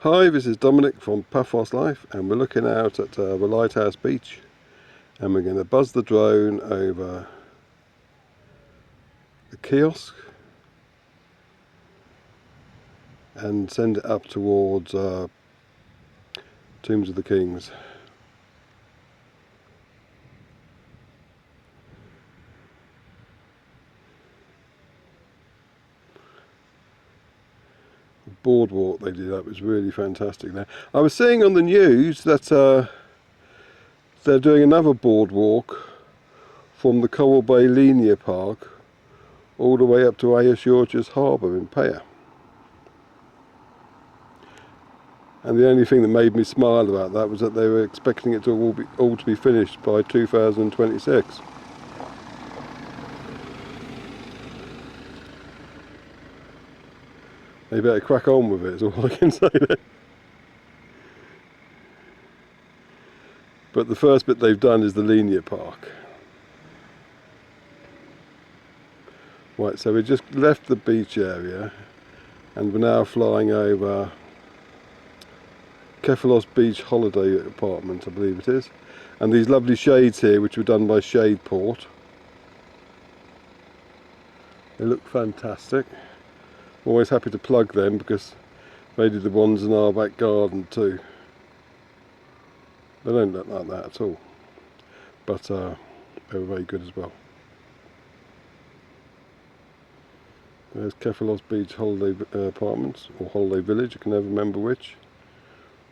Hi, this is Dominic from Paphos Life, and we're looking out at the Lighthouse Beach, and we're going to buzz the drone over the kiosk and send it up towards Tombs of the Kings. Boardwalk they did up was really fantastic. Now I was seeing on the news that they're doing another boardwalk from the Coral Bay Linear Park all the way up to Archaeological Harbour in Paphos. And the only thing that made me smile about that was that they were expecting it to all to be finished by 2026. They better crack on with it, is all I can say there. But the first bit they've done is the linear park. Right, so we just left the beach area and we're now flying over Paphos Beach Holiday Apartment, I believe it is. And these lovely shades here, which were done by Shadeport. They look fantastic. Always happy to plug them because they did the ones in our back garden too. They don't look like that at all, but they were very good as well. There's Paphos Beach Holiday Apartments, or Holiday Village, I can never remember which.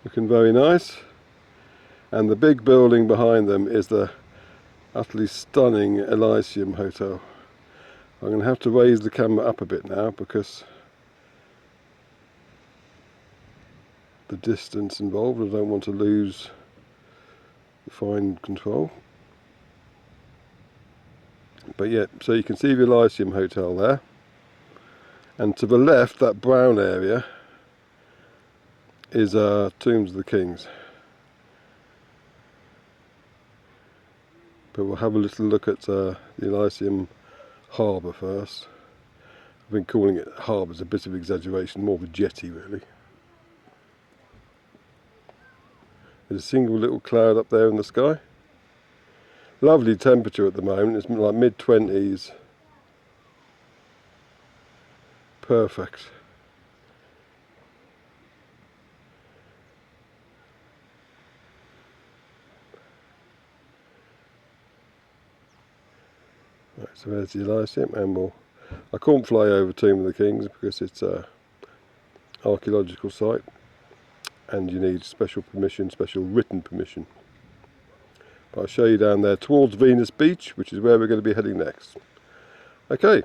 Looking very nice. And the big building behind them is the utterly stunning Elysium Hotel. I'm going to have to raise the camera up a bit now because the distance involved, I don't want to lose the fine control. But yeah, so you can see the Elysium Hotel there, and to the left, that brown area is Tombs of the Kings. But we'll have a little look at the Elysium Harbour first. I've been calling it harbour, it's a bit of exaggeration, more of a jetty really. There's a single little cloud up there in the sky. Lovely temperature at the moment, it's like mid-20s. Perfect. Right, so there's the Elysium, and I can't fly over Tomb of the Kings because it's an archaeological site. And you need special permission, special written permission. But I'll show you down there towards Venus Beach, which is where we're going to be heading next. Okay.